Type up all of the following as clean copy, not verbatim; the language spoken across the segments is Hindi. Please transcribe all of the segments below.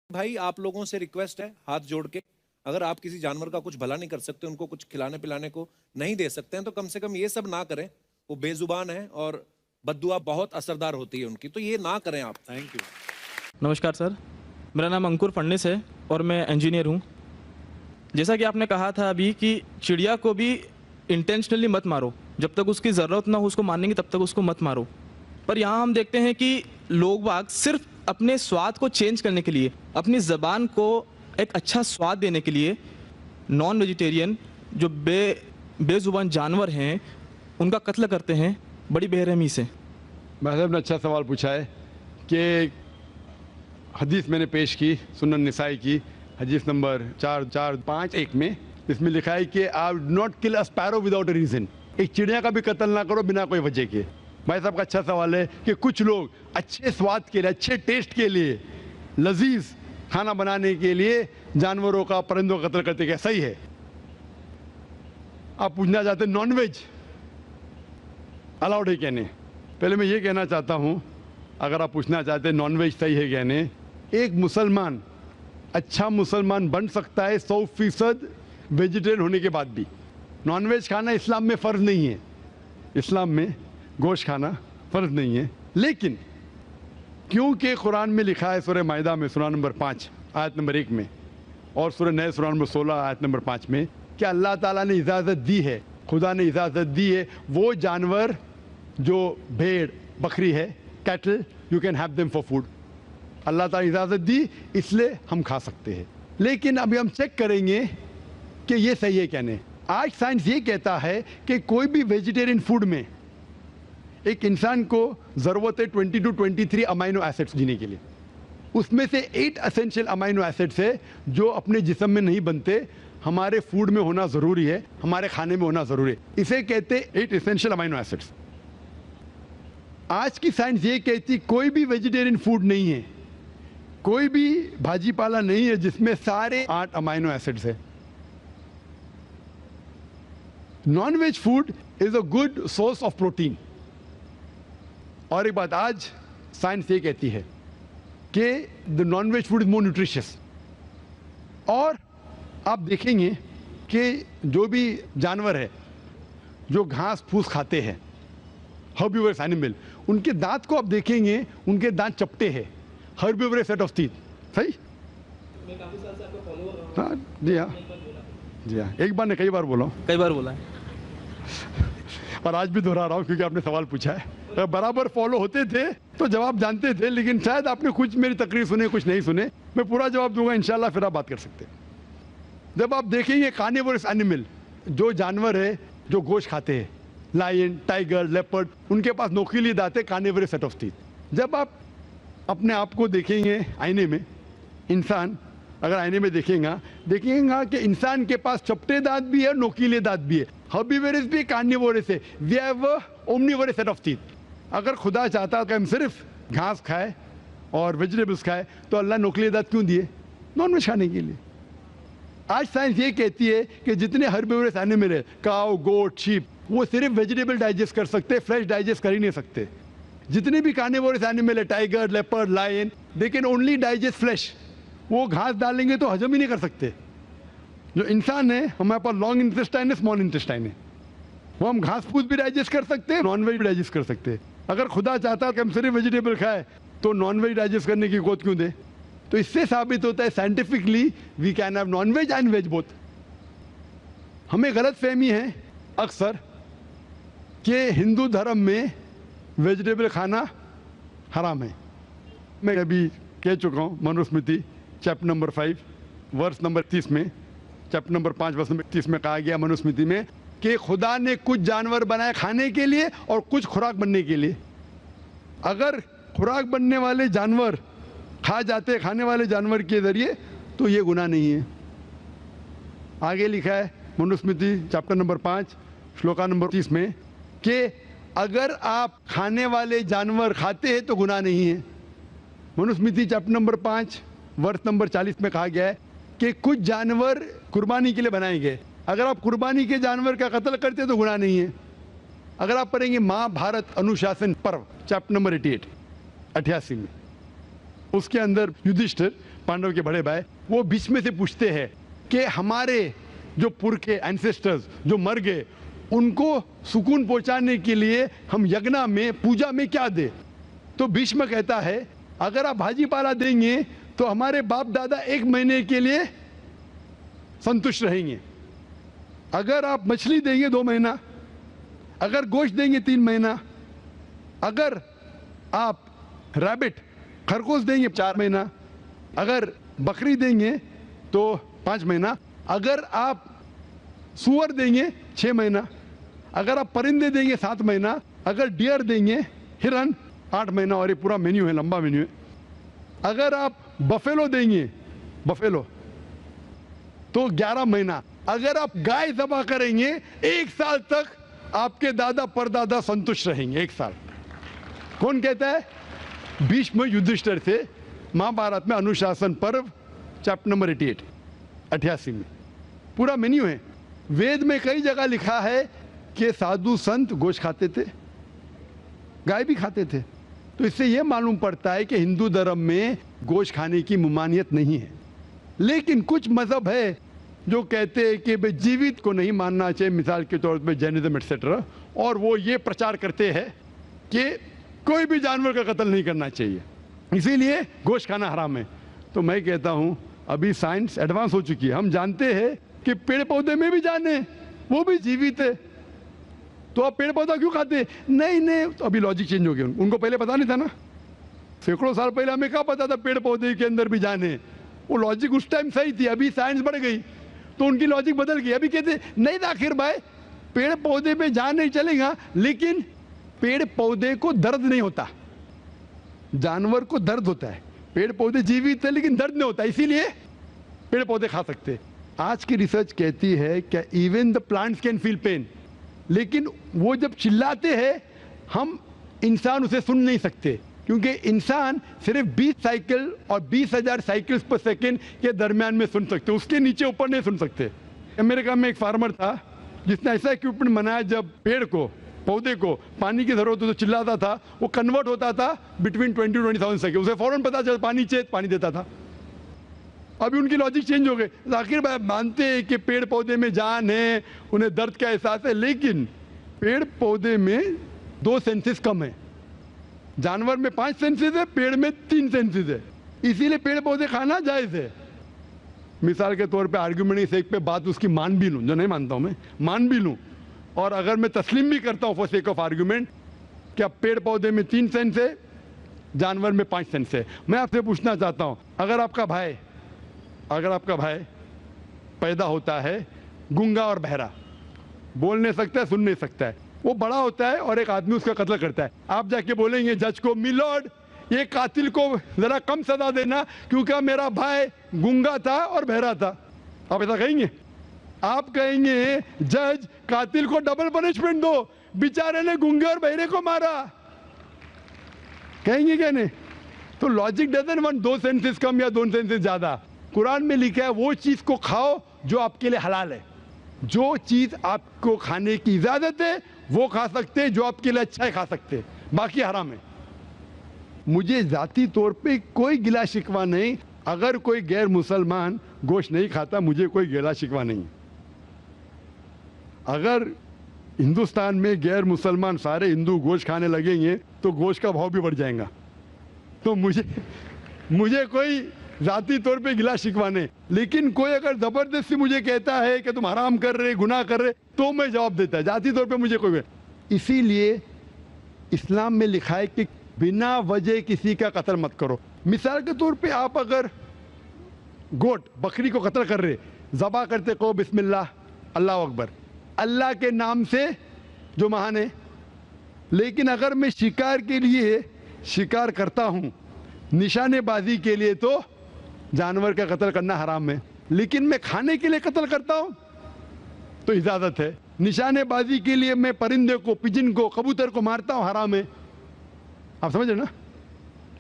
भाई आप लोगों से रिक्वेस्ट है हाथ जोड़ के, अगर आप किसी जानवर का कुछ भला नहीं कर सकते, उनको कुछ खिलाने पिलाने को नहीं दे सकते हैं, तो कम से कम ये सब ना करें। वो बेजुबान है और बद्दुआ बहुत असरदार होती है उनकी, तो ये ना करें आप। Thank you. नमस्कार सर, मेरा नाम अंकुर फडणीस है और मैं इंजीनियर हूँ। जैसा कि आपने कहा था अभी कि चिड़िया को भी इंटेंशनली मत मारो, जब तक उसकी ज़रूरत ना हो उसको मारने की तब तक उसको मत मारो। पर यहाँ हम देखते हैं कि लोग बाग सिर्फ अपने स्वाद को चेंज करने के लिए, अपनी ज़बान को एक अच्छा स्वाद देने के लिए नॉन वेजिटेरियन जो बेजुबान जानवर हैं उनका कत्ल करते हैं बड़ी बेरहमी से। भाई साहब ने अच्छा सवाल पूछा है कि हदीस मैंने पेश की सुनन निसाई की हदीस नंबर 4451 में, इसमें लिखा है कि आप not kill a sparrow without a reason. एक चिड़िया का भी कत्ल ना करो बिना कोई वजह के। भाई साहब का अच्छा सवाल है कि कुछ लोग अच्छे स्वाद के लिए, अच्छे टेस्ट के लिए, लजीज खाना बनाने के लिए जानवरों का, परिंदों का कत्ल करते, क्या सही है? आप पूछना चाहते हैं नॉन वेज अलाउड है क्या नहीं? पहले मैं ये कहना चाहता हूँ, अगर आप पूछना चाहते हैं नॉन वेज सही है क्या नहीं, एक मुसलमान अच्छा मुसलमान बन सकता है 100% वेजिटेरियन होने के बाद भी। नॉन वेज खाना इस्लाम में फ़र्ज नहीं है, इस्लाम में गोश्त खाना फ़र्ज नहीं है। लेकिन क्योंकि कुरान में लिखा है सूरह माइदा में सूरा नंबर 5 आयत नंबर 1 में और सूरह नए सूरा नंबर 16 आयत नंबर 5 में कि अल्लाह ताला ने इजाज़त दी है, खुदा ने इजाज़त दी है, वो जानवर जो भेड़ बकरी है, cattle, you can have them for food. अल्लाह ताला इजाज़त दी इसलिए हम खा सकते हैं। लेकिन अभी हम चेक करेंगे कि ये सही है क्या नहीं। आज साइंस ये कहता है कि कोई भी वेजिटेरियन फूड में एक इंसान को ज़रूरत है 20 to 23 अमाइनो एसिड्स जीने के लिए। उसमें से 8 एसेंशियल अमाइनो एसिड्स है जो अपने जिस्म में नहीं बनते, हमारे फूड में होना ज़रूरी है, हमारे खाने में होना ज़रूरी है। इसे कहते 8 एसेंशियल अमाइनो एसिड्स। आज की साइंस ये कहती कोई भी वेजिटेरियन फूड नहीं है, कोई भी भाजी पाला नहीं है जिसमें सारे 8 अमाइनो एसिड्स है। Non veg food is a good source of protein. और एक बात आज साइंस ये कहती है कि the non veg food is more nutritious. और आप देखेंगे कि जो भी जानवर है जो घास फूस खाते हैं, हर्बिवरस एनिमल, उनके दांत को आप देखेंगे, उनके दांत चपटे हैं, हर्बिवरस सेट ऑफ टीथ। सही? मैं काफी साल से आपको फॉलो कर रहा हूं। हाँ जी, हाँ जी, हाँ, एक बार नहीं कई बार बोला हूँ, कई बार बोला है और आज भी दोहरा रहा हूँ क्योंकि आपने सवाल पूछा है। बराबर फॉलो होते थे तो जवाब जानते थे, लेकिन शायद आपने कुछ मेरी तकरीर सुने, कुछ नहीं सुने। मैं पूरा जवाब दूंगा इंशाल्लाह, फिर आप बात कर सकते हैं। जब आप देखेंगे कार्निवोरस एनिमल, जो जानवर है जो गोश्त खाते हैं, लायन, टाइगर, लेपर्ड, उनके पास नोकीली दांत है, कार्निवोरस सेट ऑफ टीथ। जब आप अपने आप को देखेंगे आईने में, इंसान अगर आईने में देखेगा कि इंसान के पास चपटे दांत भी है, नोकीले दांत भी है। हर्बिवोरस भी कार्निवोरस है, we have omnivorous set of teeth. अगर खुदा चाहता कि हम सिर्फ घास खाए और वेजिटेबल्स खाए तो अल्लाह नोकीले दांत क्यों दिए? नॉन वेज खाने के लिए। आज साइंस ये कहती है कि जितने हर्बिवोरस एनिमल है, काऊ, गोट, शीप, वो सिर्फ वेजिटेबल डाइजेस्ट कर सकते, फ्रेश डाइजेस्ट कर ही नहीं सकते। जितने भी कार्निवोरस एनिमल है, tiger, leopard, lion, they can only digest flesh. वो घास डालेंगे तो हजम ही नहीं कर सकते। जो इंसान है, हमारे पास लॉन्ग इंटेस्टाइन है, स्मॉल इंटेस्टाइन है, वो हम घास फूस भी डाइजेस्ट कर सकते हैं, नॉन वेज भी डाइजेस्ट कर सकते हैं। अगर खुदा चाहता कि हम सिर्फ वेजिटेबल खाए तो नॉन वेज डाइजेस्ट करने की गोद क्यों दे? तो इससे साबित होता है scientifically we can have non veg and veg both. हमें गलत फहमी है अक्सर कि हिंदू धर्म में वेजिटेबल खाना हराम है। मैं अभी कह चुका हूँ, Manusmriti chapter number 5 verse number 30 में, चैप्टर नंबर 5 वर्स नंबर 30 में कहा गया मनुस्मृति में कि खुदा ने कुछ जानवर बनाए खाने के लिए और कुछ खुराक बनने के लिए। अगर खुराक बनने वाले जानवर खा जाते खाने वाले जानवर के जरिए तो ये गुनाह नहीं है। आगे लिखा है Manusmriti chapter number 5 shloka number 30 में कि अगर आप खाने वाले जानवर खाते हैं तो गुनाह नहीं है। मनुस्मृति चैप्टर नंबर 5 वर्ष नंबर 40 में कहा गया है कि कुछ जानवर कुर्बानी के लिए बनाए गए, अगर आप कुर्बानी के जानवर का कत्ल करते तो गुनाह नहीं है। अगर आप पढ़ेंगे महाभारत अनुशासन पर्व चैप्टर नंबर 88 में, उसके अंदर युधिष्ठिर, पांडव के बड़े भाई, वो बीच में से पूछते हैं कि हमारे जो पुरखे एंसेस्टर्स जो मर गए उनको सुकून पहुंचाने के लिए हम यज्ञ में पूजा में क्या दे। तो भीष्म कहता है अगर आप भाजी पाला देंगे तो हमारे बाप दादा 1 महीने के लिए संतुष्ट रहेंगे, अगर आप मछली देंगे 2 महीना, अगर गोश्त देंगे 3 महीना, अगर आप रैबिट खरगोश देंगे 4 महीना, अगर बकरी देंगे तो 5 महीना, अगर आप सुअर देंगे 6 महीना, अगर आप परिंदे देंगे 7 महीना, अगर डियर देंगे हिरन 8 महीना। और ये पूरा मेन्यू है, लंबा मेन्यू है। अगर आप बफेलो देंगे बफेलो तो 11 महीना, अगर आप गाय ज़बह करेंगे 1 साल तक आपके दादा परदादा संतुष्ट रहेंगे। 1 साल। कौन कहता है? भीष्म युधिष्ठिर से महाभारत में अनुशासन पर्व चैप्टर नंबर 88 में पूरा मेन्यू है। वेद में कई जगह लिखा है कि साधु संत गोश्त खाते थे, गाय भी खाते थे। तो इससे यह मालूम पड़ता है कि हिंदू धर्म में गोश्त खाने की ममानियत नहीं है। लेकिन कुछ मजहब है जो कहते हैं कि भाई जीवित को नहीं मानना चाहिए, मिसाल के तौर पे जैनिज्म एक्सेट्रा, और वो ये प्रचार करते हैं कि कोई भी जानवर का कत्ल नहीं करना चाहिए, इसीलिए गोश्त खाना हराम है। तो मैं कहता हूँ अभी साइंस एडवांस हो चुकी है, हम जानते हैं कि पेड़ पौधे में भी जान है, वो भी जीवित है, तो आप पेड़ पौधा क्यों खाते? नहीं, तो अभी लॉजिक चेंज हो गया। उनको पहले पता नहीं था ना, सैकड़ों साल पहले हमें क्या पता था पेड़ पौधे के अंदर भी जान है। वो लॉजिक उस टाइम सही थी, अभी साइंस बढ़ गई तो उनकी लॉजिक बदल गई। अभी कहते नहीं था आखिर भाई पेड़ पौधे पे जान नहीं चलेगा, लेकिन पेड़ पौधे को दर्द नहीं होता, जानवर को दर्द होता है। पेड़ पौधे जीवित है लेकिन दर्द नहीं होता, इसीलिए पेड़ पौधे खा सकते। आज की रिसर्च कहती है कि even the plants can feel pain, लेकिन वो जब चिल्लाते हैं हम इंसान उसे सुन नहीं सकते, क्योंकि इंसान सिर्फ 20 साइकिल और 20,000 साइकिल्स पर सेकेंड के दरमियान में सुन सकते, उसके नीचे ऊपर नहीं सुन सकते। अमेरिका में एक फार्मर था जिसने ऐसा इक्विपमेंट बनाया, जब पेड़ को पौधे को पानी की जरूरत हो तो चिल्लाता था, वो कन्वर्ट होता था बिटवीन 20-20,000 सेकेंड, उसे फौरन पता चला पानी चाहिए, पानी देता था। अभी उनकी लॉजिक चेंज हो गई। आखिर भाई मानते हैं कि पेड़ पौधे में जान है, उन्हें दर्द का एहसास है, लेकिन पेड़ पौधे में 2 सेंसेस कम है, जानवर में 5 सेंसेस है, पेड़ में 3 सेंसेस है, इसीलिए पेड़ पौधे खाना जायज है। मिसाल के तौर पे आर्ग्यूमेंट इस एक पे बात उसकी मान भी लूं, जो नहीं मानता हूं मैं, मान भी लूं, और अगर मैं तस्लीम भी करता हूं फॉर सेक ऑफ आर्ग्यूमेंट कि अब पेड़ पौधे में 3 सेंस है, जानवर में 5 सेंस है, मैं आपसे पूछना चाहता हूं अगर आपका भाई पैदा होता है गूंगा और बहरा, बोल नहीं सकता है, सुन नहीं सकता है, वो बड़ा होता है और एक आदमी उसका कत्ल करता है, आप जाके बोलेंगे जज को, मिलॉर्ड ये कातिल को जरा कम सजा देना क्योंकि मेरा भाई गूंगा था और बहरा था, आप ऐसा कहेंगे? आप कहेंगे जज कातिल को डबल पनिशमेंट दो, बेचारे ने गूंगे और बहरे को मारा, कहेंगे क्या नहीं? तो लॉजिक डजंट वांट 2 सेंसेस कम या 2 सेंसेस ज्यादा। कुरान में लिखा है वो चीज को खाओ जो आपके लिए हलाल है, जो चीज आपको खाने की इजाजत है वो खा सकते हैं, जो आपके लिए अच्छा है खा सकते हैं, बाकी हराम है। मुझे जाती तौर पे कोई गिला शिकवा नहीं, अगर कोई गैर मुसलमान गोश्त नहीं खाता मुझे कोई गिला शिकवा नहीं। अगर हिंदुस्तान में गैर मुसलमान सारे हिंदू गोश्त खाने लगेंगे तो गोश्त का भाव भी बढ़ जाएगा, तो मुझे कोई जाती तौर पे गिला शिकवा नहीं। लेकिन कोई अगर जबरदस्ती मुझे कहता है कि तुम हराम कर रहे, गुनाह कर रहे, तो मैं जवाब देता है, जाती तौर पे मुझे कोई। इसीलिए इस्लाम में लिखा है कि बिना वजह किसी का कत्ल मत करो। मिसाल के तौर पे आप अगर गोट बकरी को कत्ल कर रहे, ज़बा करते कहो बिस्मिल्लाह अल्लाह अकबर, अल्लाह के नाम से जो महान है। लेकिन अगर मैं शिकार के लिए शिकार करता हूँ, निशानेबाजी के लिए, तो जानवर का कत्ल करना हराम है। लेकिन मैं खाने के लिए कत्ल करता हूँ तो इजाज़त है। निशानेबाजी के लिए मैं परिंदे को, पिजन को, कबूतर को मारता हूँ, हराम है। आप समझ रहे ना?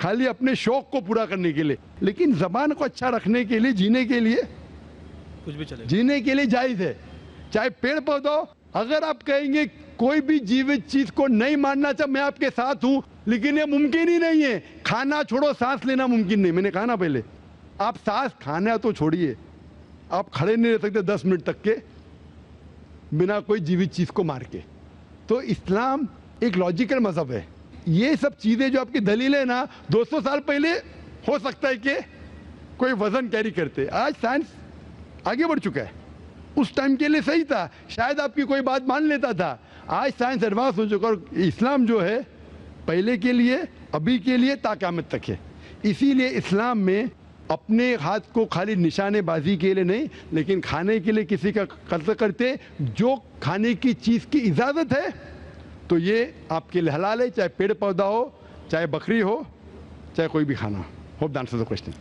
खाली अपने शौक को पूरा करने के लिए। लेकिन जबान को अच्छा रखने के लिए, जीने के लिए, कुछ भी चलेगा, जीने के लिए जायज है। चाहे पेड़ पौधा, अगर आप कहेंगे कोई भी जीवित चीज को नहीं मानना चाहिए, मैं आपके साथ हूं, लेकिन ये मुमकिन ही नहीं है। खाना छोड़ो, सांस लेना मुमकिन नहीं। मैंने कहा ना पहले, आप सांस खाना तो छोड़िए, आप खड़े नहीं रह सकते 10 मिनट तक के बिना कोई जीवित चीज को मार के। तो इस्लाम एक लॉजिकल मजहब है। ये सब चीजें जो आपकी दलील है ना, 200 साल पहले हो सकता है कि कोई वजन कैरी करते, आज साइंस आगे बढ़ चुका है। उस टाइम के लिए सही था, शायद आपकी कोई बात मान लेता था। आज साइंस एडवांस हो चुका और इस्लाम जो है पहले के लिए, अभी के लिए, ता क़यामत तक है। इसीलिए इस्लाम में अपने हाथ को खाली निशानेबाजी के लिए नहीं, लेकिन खाने के लिए किसी का कत्ल करते, जो खाने की चीज़ की इजाज़त है तो ये आपके लिए हलाल है, चाहे पेड़ पौधा हो, चाहे बकरी हो, चाहे कोई भी खाना हो। Hope the answer the question.